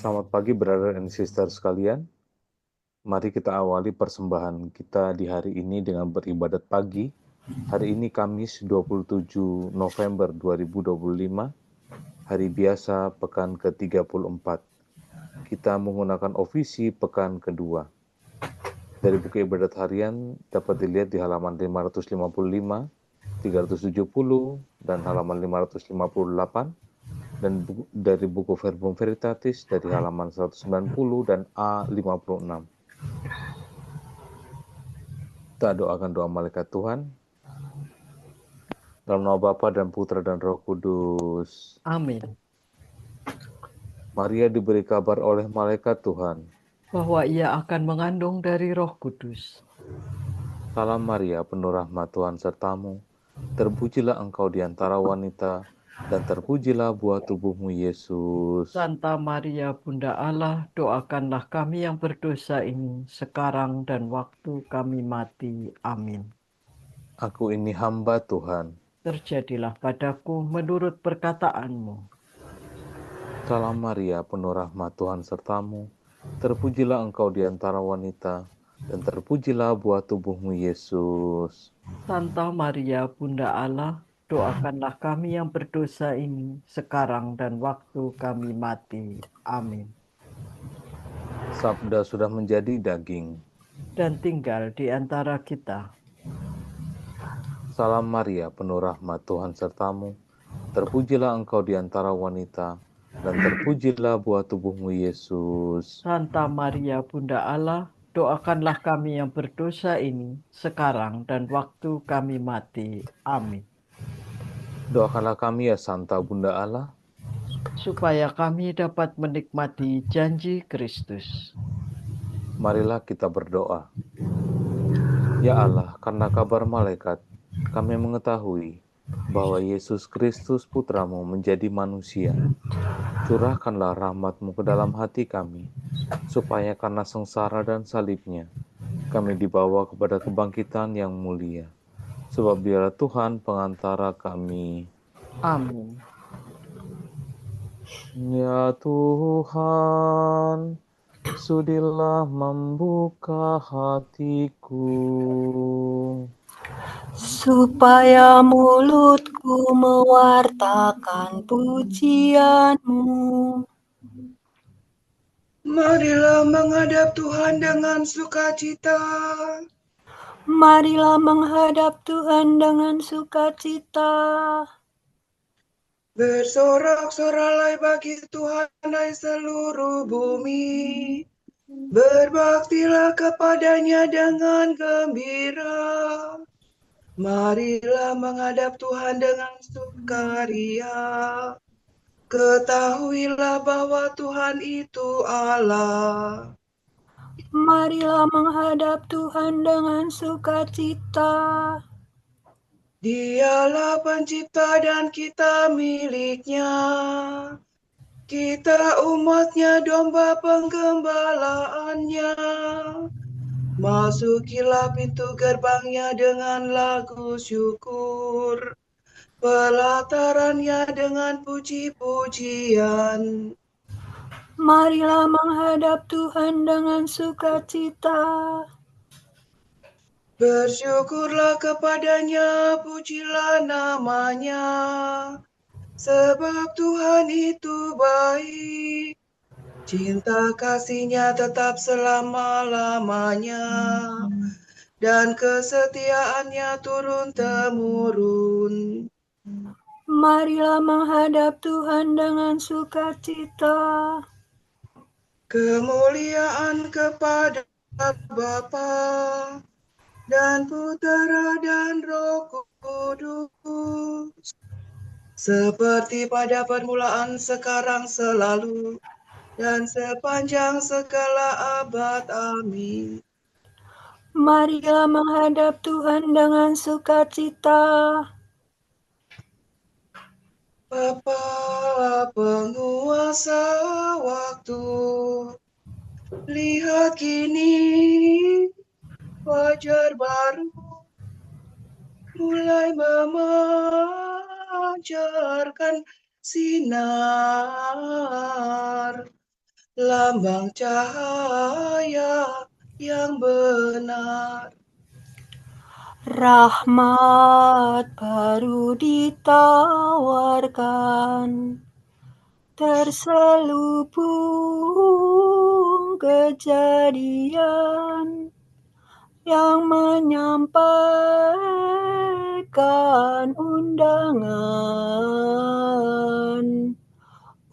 Selamat pagi, brother and sister sekalian. Mari kita awali persembahan kita di hari ini dengan beribadat pagi. Hari ini Kamis 27 November 2025, hari biasa pekan ke-34. Kita menggunakan ofisi pekan kedua. Dari buku ibadat harian dapat dilihat di halaman 555, 370, dan halaman 558. Dan dari buku Verbum Veritatis dari halaman 190 dan A56. Kita doakan doa malaikat Tuhan. Dalam nama Bapa dan Putra dan Roh Kudus. Amin. Maria diberi kabar oleh malaikat Tuhan. Bahwa ia akan mengandung dari Roh Kudus. Salam Maria, penuh rahmat Tuhan sertamu. Terpujilah engkau di antara wanita, dan terpujilah buah tubuhmu Yesus. Santa Maria Bunda Allah, doakanlah kami yang berdosa ini sekarang dan waktu kami mati. Amin. Aku ini hamba Tuhan. Terjadilah padaku menurut perkataanmu. Salam Maria, penuh rahmat Tuhan sertamu. Terpujilah engkau di antara wanita, dan terpujilah buah tubuhmu Yesus. Santa Maria Bunda Allah, doakanlah kami yang berdosa ini sekarang dan waktu kami mati. Amin. Sabda sudah menjadi daging dan tinggal di antara kita. Salam Maria, penuh rahmat Tuhan sertamu. Terpujilah engkau di antara wanita, dan terpujilah buah tubuhmu Yesus. Santa Maria Bunda Allah, doakanlah kami yang berdosa ini sekarang dan waktu kami mati. Amin. Doakanlah kami ya Santa Bunda Allah, supaya kami dapat menikmati janji Kristus. Marilah kita berdoa. Ya Allah, karena kabar malaikat, kami mengetahui bahwa Yesus Kristus Putramu menjadi manusia. Curahkanlah rahmat-Mu ke dalam hati kami, supaya karena sengsara dan salibnya, kami dibawa kepada kebangkitan yang mulia. Sebab Dialah Tuhan pengantara kami. Amin. Ya Tuhan, sudilah membuka hatiku, supaya mulutku mewartakan pujian-Mu. Marilah menghadap Tuhan dengan sukacita. Marilah menghadap Tuhan dengan sukacita. Bersorak-sorai bagi Tuhan hai seluruh bumi. Berbaktilah kepadanya dengan gembira. Marilah menghadap Tuhan dengan sukaria. Ketahuilah bahwa Tuhan itu Allah. Marilah menghadap Tuhan dengan sukacita. Dialah pencipta dan kita miliknya. Kita umatnya, domba penggembalaannya. Masukilah pintu gerbangnya dengan lagu syukur, pelatarannya dengan puji-pujian. Marilah menghadap Tuhan dengan sukacita. Bersyukurlah kepadanya, pujilah namanya, sebab Tuhan itu baik. Cinta kasihnya tetap selama-lamanya, dan kesetiaannya turun-temurun. Marilah menghadap Tuhan dengan sukacita. Kemuliaan kepada Bapa dan Putera dan Roh Kudus, seperti pada permulaan, sekarang, selalu, dan sepanjang segala abad. Amin. Marilah menghadap Tuhan dengan sukacita. Bapa penguasa waktu, lihat kini fajar baru mulai memancarkan sinar. lambang cahaya yang benar. Rahmat baru ditawarkan, terselubung kejadian yang menyampaikan undangan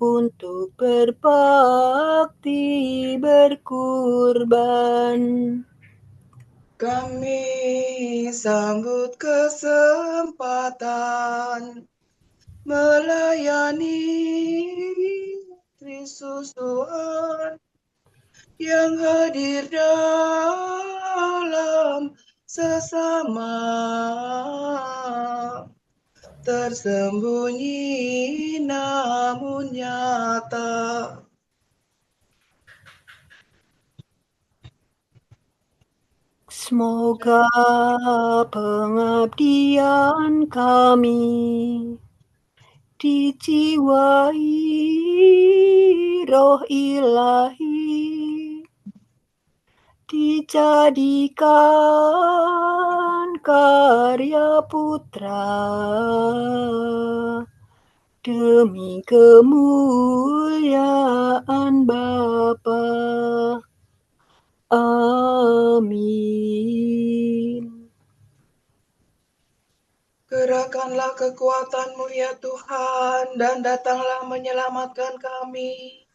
untuk berbakti berkurban. Kami sambut kesempatan melayani Kristus Tuhan yang hadir dalam sesama, tersembunyi namun nyata. Semoga pengabdian kami dijiwai roh ilahi, dijadikan karya putra demi kemuliaan Bapa. Amin. Gerakkanlah kekuatan-Mu ya Tuhan, dan datanglah menyelamatkan kami.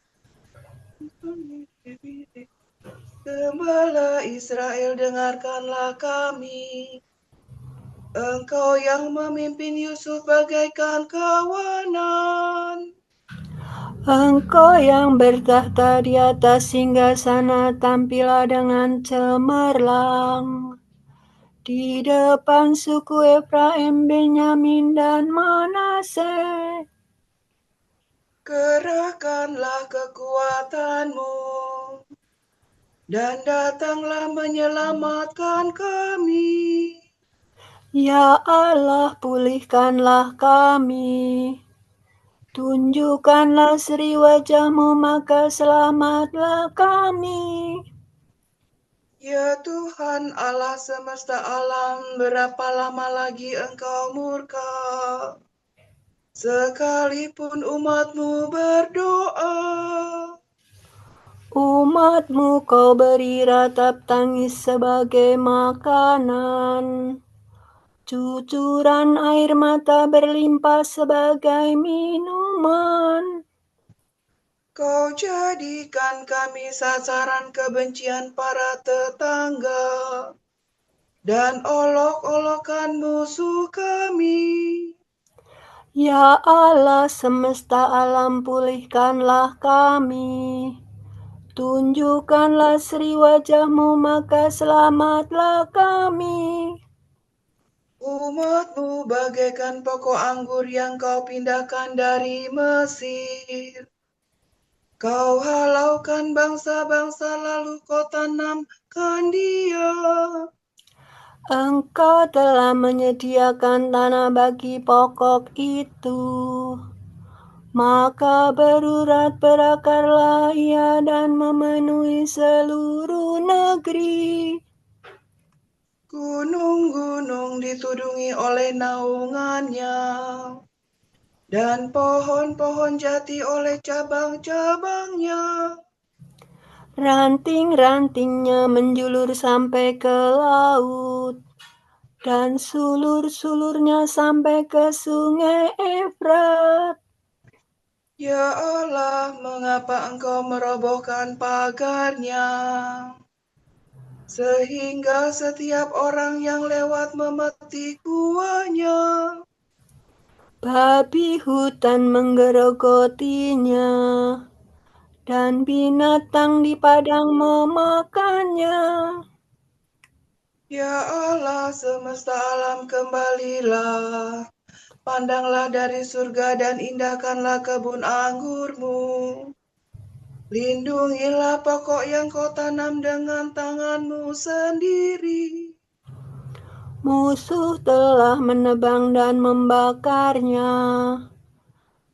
Gembala Israel, dengarkanlah kami. Engkau yang memimpin Yusuf bagaikan kawanan. Engkau yang bertahta di atas singgasana, tampillah dengan cemerlang di depan suku Efraim, Benyamin, dan Manase. Kerahkanlah kekuatan-Mu, dan datanglah menyelamatkan kami. Ya Allah, pulihkanlah kami. Tunjukkanlah seri wajah-Mu, maka selamatlah kami. Ya Tuhan Allah semesta alam, berapa lama lagi Engkau murka? Sekalipun umat-Mu berdoa, Umat-Mu Kau beri ratap tangis sebagai makanan. Cucuran air mata berlimpah sebagai minuman. Kau jadikan kami sasaran kebencian para tetangga dan olok-olokan musuh kami. Ya Allah semesta alam, pulihkanlah kami. Tunjukkanlah seri wajah-Mu, maka selamatlah kami. Umat-Mu bagaikan pokok anggur yang Kau pindahkan dari Mesir. Kau halaukan bangsa-bangsa, lalu Kau tanamkan dia. Engkau telah menyediakan tanah bagi pokok itu, maka berurat berakarlah ia dan memenuhi seluruh negeri. Gunung-gunung ditudungi oleh naungannya, dan pohon-pohon jati oleh cabang-cabangnya. Ranting-rantingnya menjulur sampai ke laut, dan sulur-sulurnya sampai ke sungai Efrat. Ya Allah, mengapa Engkau merobohkan pagarnya, sehingga setiap orang yang lewat memetik buahnya? Babi hutan menggerogotinya, dan binatang di padang memakannya. Ya Allah semesta alam, kembalilah. Pandanglah dari surga dan indahkanlah kebun anggur-Mu. Lindungilah pokok yang Kau tanam dengan tangan-Mu sendiri. Musuh telah menebang dan membakarnya,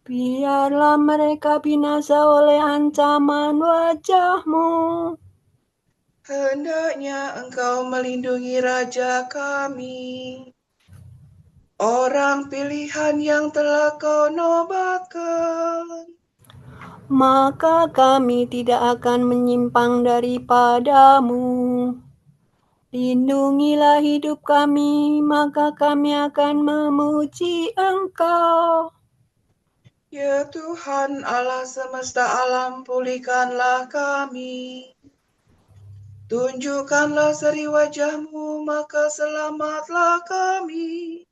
Biarlah mereka binasa oleh ancaman wajah-Mu. Hendaknya Engkau melindungi Raja kami, orang pilihan yang telah Kau nobatkan. Maka kami tidak akan menyimpang daripada-Mu. Lindungilah hidup kami, maka kami akan memuji Engkau. Ya Tuhan Allah semesta alam, pulihkanlah kami. Tunjukkanlah seri wajah-Mu, maka selamatlah kami.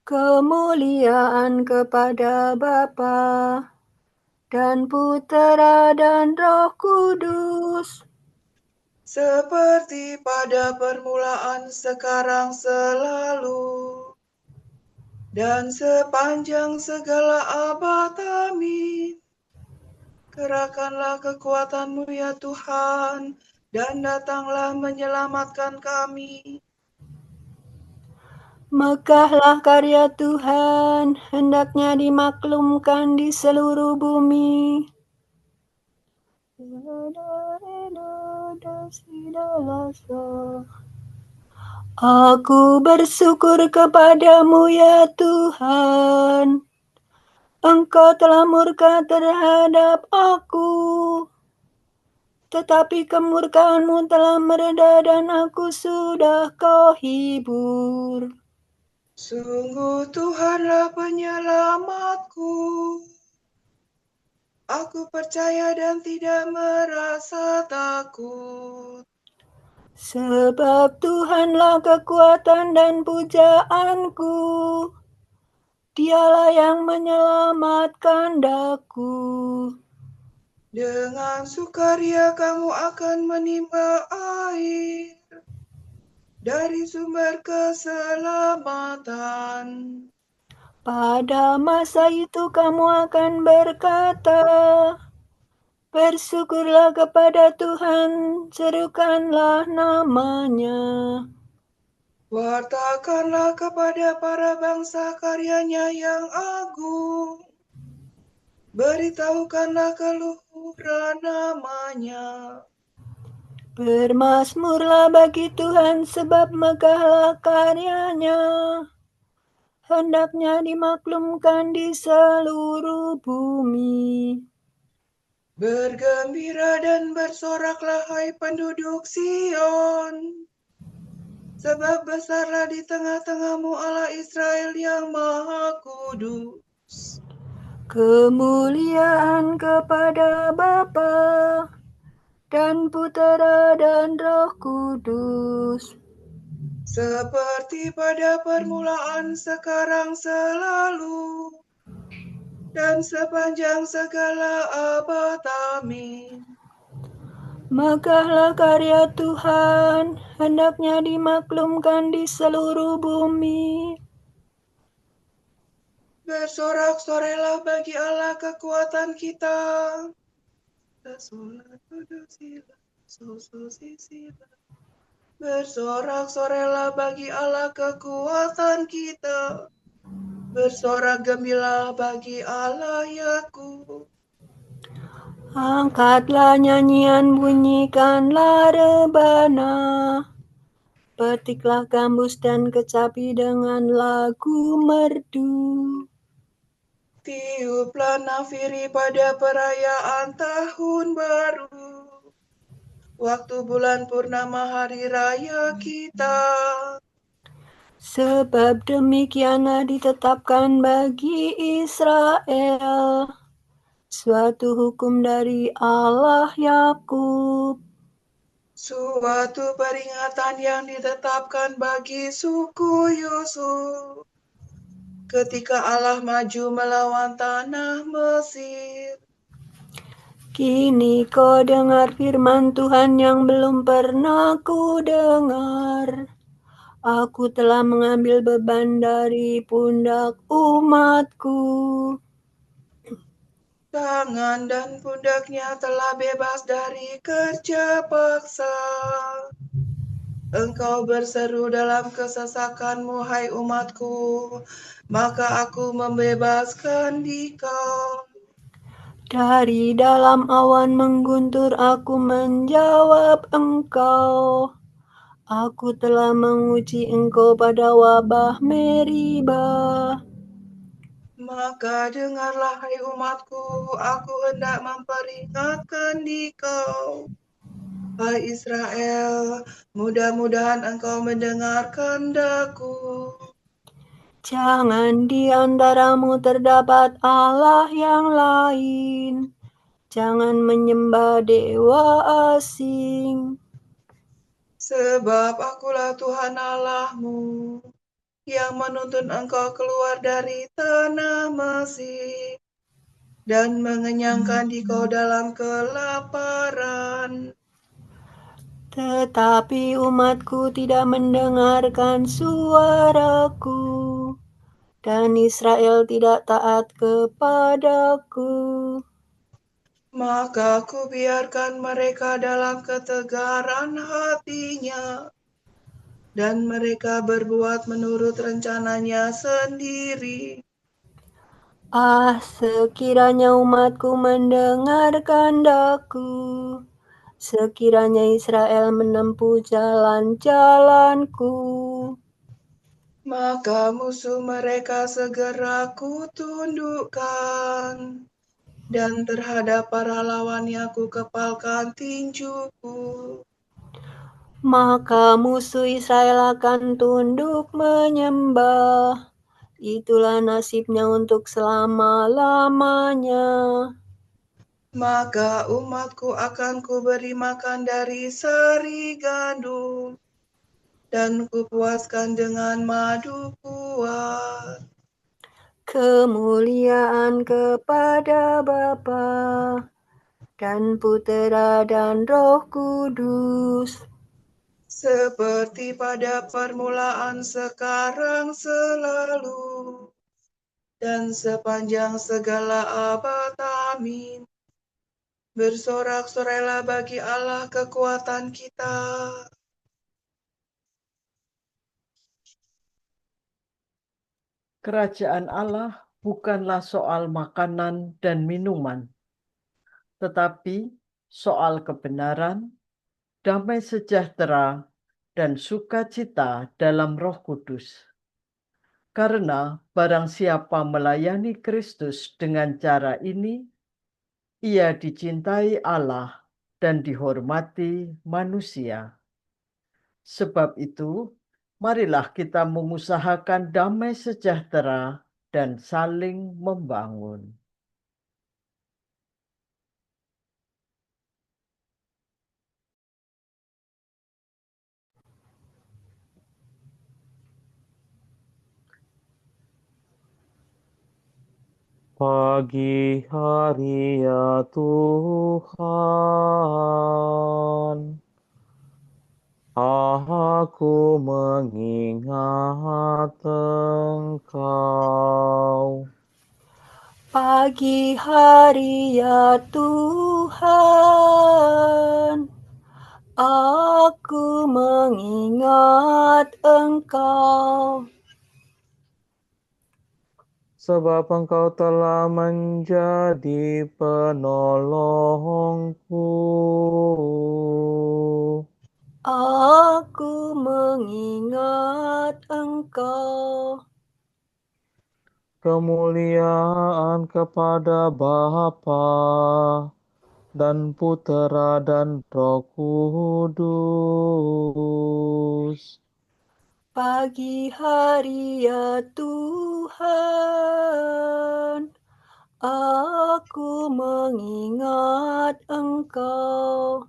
Kemuliaan kepada Bapa dan Putera dan Roh Kudus, Seperti pada permulaan, sekarang, selalu, dan sepanjang segala abad. Amin. Kerahkanlah kekuatan-Mu ya Tuhan, dan datanglah menyelamatkan kami. megahlah karya Tuhan, hendaknya dimaklumkan di seluruh bumi. Aku bersyukur kepadamu ya Tuhan. Engkau telah murka terhadap aku, tetapi kemurkaan-Mu telah mereda dan aku sudah Kau hibur. Sungguh Tuhanlah penyelamatku. Aku percaya dan tidak merasa takut. Sebab Tuhanlah kekuatan dan pujaanku. Dialah yang menyelamatkan daku. Dengan sukaria kamu akan menimba air dari sumber keselamatan. Pada masa itu kamu akan berkata, bersyukurlah kepada Tuhan, serukanlah namanya. Wartakanlah kepada para bangsa karyanya yang agung. Beritahukanlah keluhuran namanya. Bermazmurlah bagi Tuhan sebab megahlah karyanya. Hendaknya dimaklumkan di seluruh bumi. Bergembira dan bersoraklah hai penduduk Sion. Sebab besarlah di tengah-tengahmu Allah Israel yang Maha Kudus. Kemuliaan kepada Bapa dan Putera dan Roh Kudus, Seperti pada permulaan, sekarang, selalu, dan sepanjang segala abad. Amin. megahlah karya Tuhan, hendaknya dimaklumkan di seluruh bumi. Bersorak-sorailah bagi Allah kekuatan kita. Bersorak-sorailah bagi Allah kekuatan kita. Bersorak gembira bagi Allah Yakub. Angkatlah nyanyian, bunyikanlah rebana. Petiklah gambus dan kecapi dengan lagu merdu. Tiuplah nafiri pada perayaan tahun baru. Waktu bulan purnama hari raya kita. Sebab demikianlah ditetapkan bagi Israel suatu hukum dari Allah Yakub. Suatu peringatan yang ditetapkan bagi suku Yusuf. Ketika Allah maju melawan tanah Mesir. Kini kau dengar firman Tuhan yang belum pernah ku dengar. Aku telah mengambil beban dari pundak umatku. Tangan dan pundaknya telah bebas dari kerja paksa. Engkau berseru dalam kesesakanmu, hai umatku, maka aku membebaskan dikau. Dari dalam awan mengguntur aku menjawab engkau. Aku telah menguji engkau pada wabah Meribah. Maka dengarlah, hai umatku, aku hendak memperingatkan dikau. Hai Israel, mudah-mudahan engkau mendengarkan daku. Jangan di antaramu terdapat Allah yang lain. Jangan menyembah dewa asing. Sebab akulah Tuhan Allahmu, yang menuntun engkau keluar dari tanah Mesir, dan mengenyangkan dikau dalam kelaparan. Tetapi umatku tidak mendengarkan suaraku, dan Israel tidak taat kepadaku. Maka ku biarkan mereka dalam ketegaran hatinya, dan mereka berbuat menurut rencananya sendiri. Sekiranya umatku mendengarkan daku, sekiranya Israel menempuh jalan-jalanku, Maka musuh mereka segera kutundukkan, dan terhadap para lawannya ku kepalkan tinjuku. maka musuh Israel akan tunduk menyembah. Itulah nasibnya untuk selama-lamanya. Maka umatku akan kuberi makan dari sari gandum, dan kupuaskan dengan madu kuat. Kemuliaan kepada Bapa dan Putera dan Roh Kudus, Seperti pada permulaan, sekarang, selalu, dan sepanjang segala abad. Amin. Bersorak-sorailah bagi Allah kekuatan kita. Kerajaan Allah bukanlah soal makanan dan minuman, tetapi soal kebenaran, damai sejahtera, dan sukacita dalam Roh Kudus. Karena barang siapa melayani Kristus dengan cara ini, ia dicintai Allah dan dihormati manusia. Sebab itu, marilah kita mengusahakan damai sejahtera dan saling membangun. Pagi hari ya Tuhan, aku mengingat Engkau. pagi hari ya Tuhan, aku mengingat Engkau. Sebab Engkau telah menjadi penolongku. Aku mengingat Engkau. Kemuliaan kepada Bapa dan Putera dan Roh Kudus. Pagi hari ya Tuhan, aku mengingat Engkau.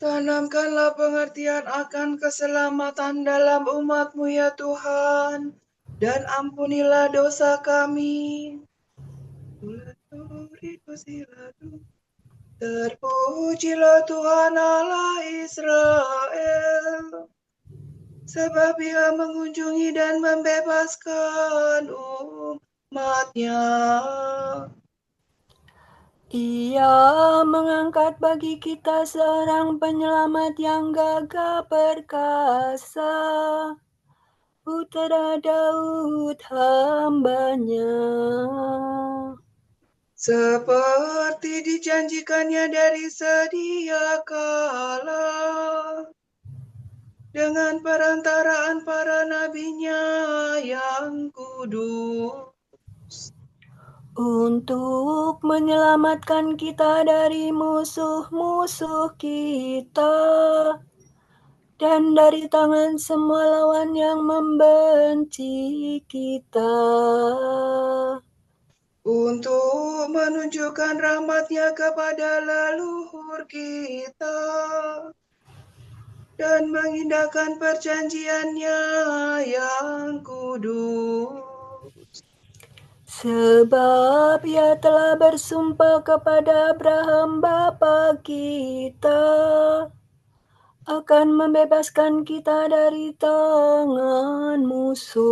Tanamkanlah pengertian akan keselamatan dalam umat-Mu ya Tuhan, dan ampunilah dosa kami. Terpujilah Tuhan Allah Israel, sebab Ia mengunjungi dan membebaskan umat-Nya. Ia mengangkat bagi kita seorang penyelamat yang gagah perkasa, Putera Daud hambanya. Seperti dijanjikannya dari sedia kala, dengan perantaraan para nabinya yang kudus, untuk menyelamatkan kita dari musuh-musuh kita dan dari tangan semua lawan yang membenci kita, untuk menunjukkan rahmat-Nya kepada leluhur kita dan mengindahkan perjanjian-Nya yang kudus. sebab Ia telah bersumpah kepada Abraham bapa kita akan membebaskan kita dari tangan musuh,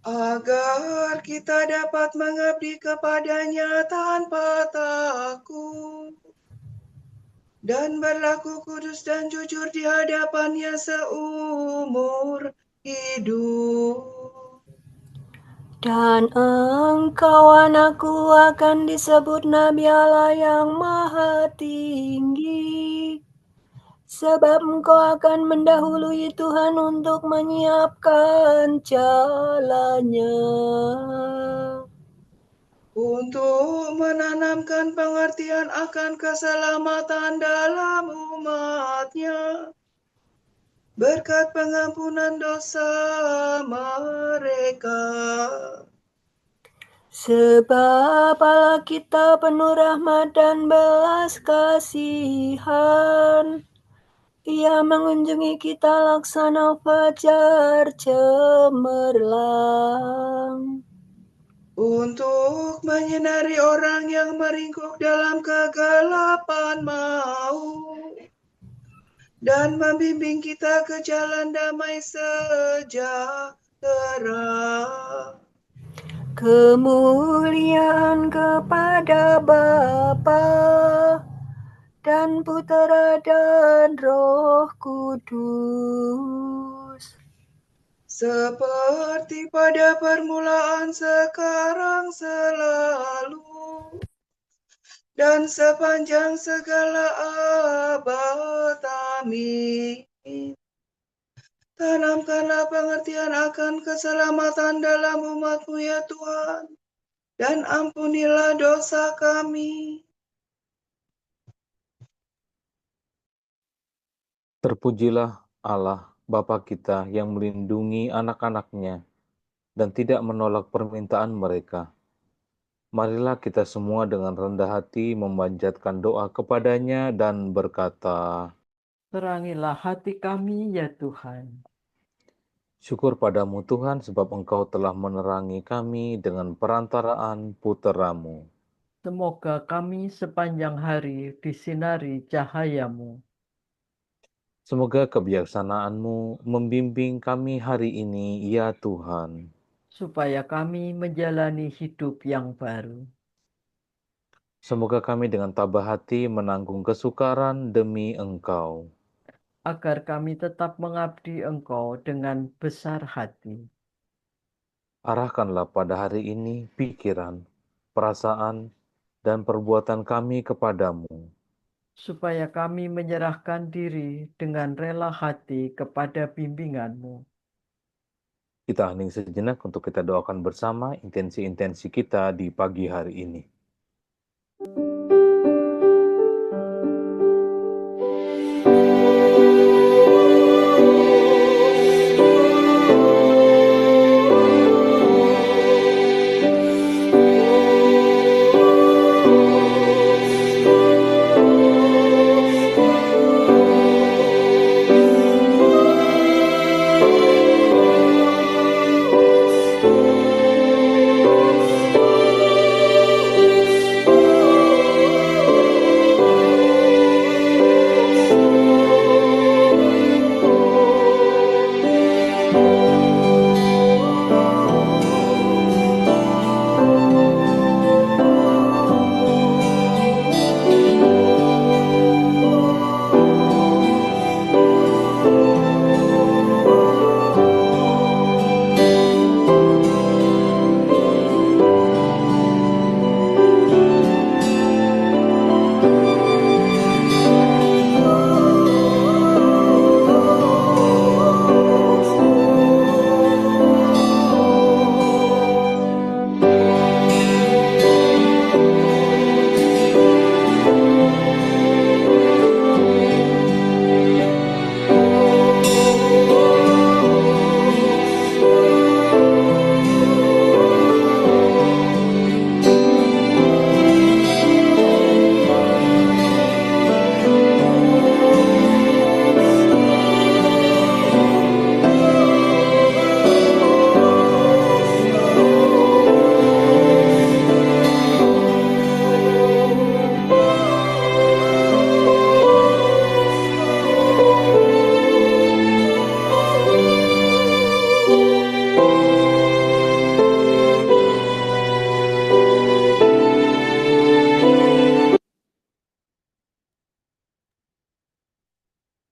agar kita dapat mengabdi kepada-Nya tanpa takut dan berlaku kudus dan jujur di hadapan-Nya seumur hidup. dan engkau anakku akan disebut Nabi Allah yang Maha Tinggi, sebab engkau akan mendahului Tuhan untuk menyiapkan jalannya, Untuk menanamkan pengertian akan keselamatan dalam umat-Nya, berkat pengampunan dosa mereka. sebab Allah kita penuh rahmat dan belas kasihan. Ia mengunjungi kita laksana fajar cemerlang, Untuk menyinari orang yang meringkuk dalam kegelapan maut, dan membimbing kita ke jalan damai sejahtera. kemuliaan kepada Bapa dan Putera dan Roh Kudus, Seperti pada permulaan, sekarang, selalu, dan sepanjang segala abad. Amin. Tanamkanlah pengertian akan keselamatan dalam umat-Mu ya Tuhan, dan ampunilah dosa kami. Terpujilah Allah, Bapa kita yang melindungi anak-anak-Nya dan tidak menolak permintaan mereka. Marilah kita semua dengan rendah hati memanjatkan doa kepada-Nya dan berkata, Terangilah hati kami ya Tuhan. syukur padamu Tuhan sebab Engkau telah menerangi kami dengan perantaraan Putra-Mu. Semoga kami sepanjang hari disinari cahaya-Mu. Semoga kebijaksanaan-Mu membimbing kami hari ini, ya Tuhan. Supaya kami menjalani hidup yang baru. Semoga kami dengan tabah hati menanggung kesukaran demi Engkau. Agar kami tetap mengabdi Engkau dengan besar hati. Arahkanlah pada hari ini pikiran, perasaan, dan perbuatan kami kepadamu. Supaya kami menyerahkan diri dengan rela hati kepada bimbingan-Mu. Kita hening sejenak untuk kita doakan bersama intensi-intensi kita di pagi hari ini.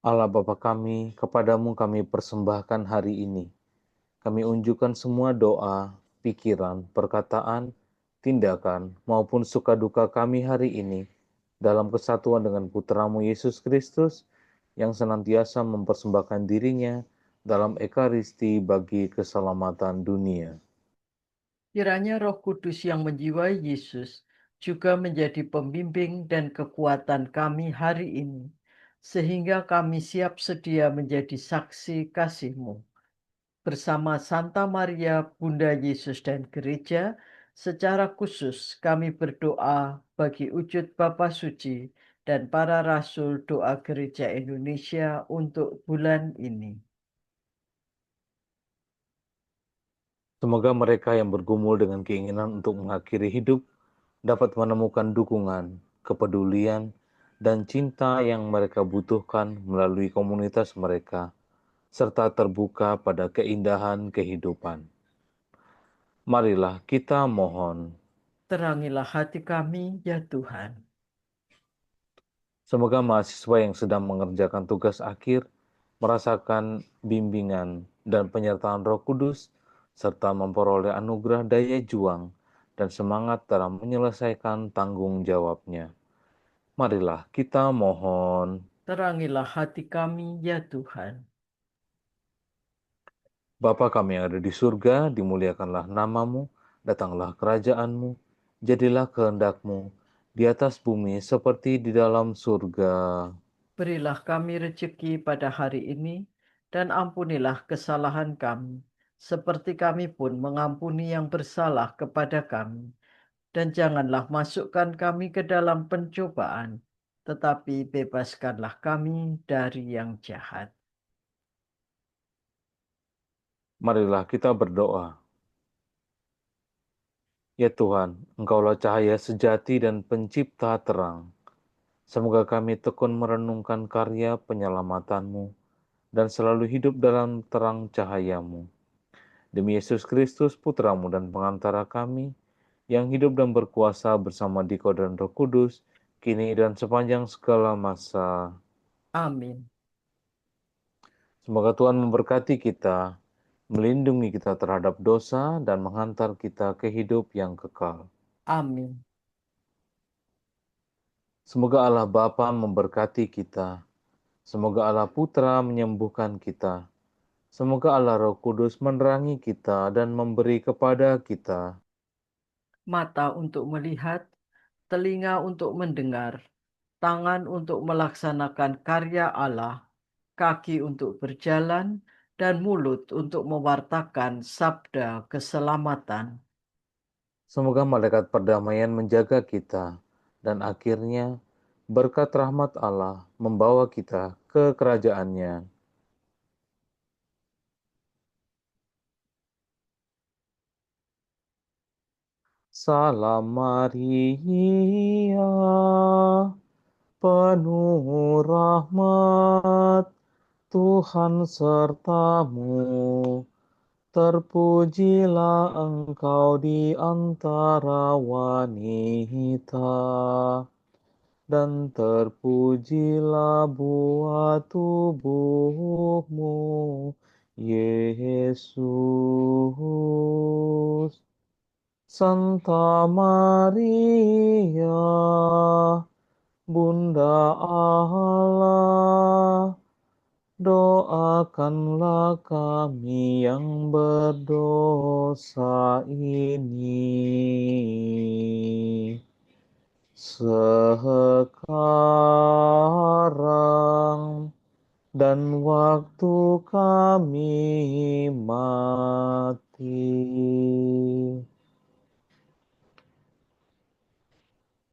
Allah Bapa kami, kepadamu kami persembahkan hari ini. Kami unjukkan semua doa, pikiran, perkataan, tindakan, maupun suka duka kami hari ini dalam kesatuan dengan Putramu Yesus Kristus yang senantiasa mempersembahkan dirinya dalam Ekaristi bagi keselamatan dunia. Kiranya Roh Kudus yang menjiwai Yesus juga menjadi pembimbing dan kekuatan kami hari ini, sehingga kami siap sedia menjadi saksi kasih-Mu. Bersama Santa Maria, Bunda Yesus dan Gereja, secara khusus kami berdoa bagi wujud Bapa Suci dan para Rasul Doa Gereja Indonesia untuk bulan ini. Semoga mereka yang bergumul dengan keinginan untuk mengakhiri hidup dapat menemukan dukungan, kepedulian, dan cinta yang mereka butuhkan melalui komunitas mereka, serta terbuka pada keindahan kehidupan. Marilah kita mohon. Terangilah hati kami, ya Tuhan. Semoga mahasiswa yang sedang mengerjakan tugas akhir merasakan bimbingan dan penyertaan Roh Kudus, serta memperoleh anugerah daya juang dan semangat dalam menyelesaikan tanggung jawabnya. Marilah kita mohon. Terangilah hati kami, ya Tuhan. Bapa kami yang ada di surga, dimuliakanlah namamu, datanglah kerajaanmu, jadilah kehendak-Mu, di atas bumi seperti di dalam surga. Berilah kami rezeki pada hari ini, dan ampunilah kesalahan kami, seperti kami pun mengampuni yang bersalah kepada kami. Dan janganlah masukkan kami ke dalam pencobaan, tetapi bebaskanlah kami dari yang jahat. Marilah kita berdoa. Ya Tuhan, Engkaulah cahaya sejati dan pencipta terang. Semoga kami tekun merenungkan karya penyelamatanmu dan selalu hidup dalam terang cahayamu. Demi Yesus Kristus, Putramu dan pengantara kami, yang hidup dan berkuasa bersama Diko dan Roh Kudus, kini dan sepanjang segala masa. Amin. Semoga Tuhan memberkati kita, melindungi kita terhadap dosa, dan menghantar kita ke hidup yang kekal. Amin. Semoga Allah Bapa memberkati kita. Semoga Allah Putra menyembuhkan kita. Semoga Allah Roh Kudus menerangi kita dan memberi kepada kita Mata untuk melihat, telinga untuk mendengar, tangan untuk melaksanakan karya Allah, kaki untuk berjalan, dan mulut untuk mewartakan sabda keselamatan. Semoga malaikat perdamaian menjaga kita, dan akhirnya berkat rahmat Allah membawa kita ke kerajaannya. Salam Maria, penuh rahmat, Tuhan sertamu. Terpujilah engkau di antara wanita, dan terpujilah buah tubuhmu, Yesus. Santa Maria, Bunda Allah, doakanlah kami yang berdosa ini sekarang dan waktu kami mati.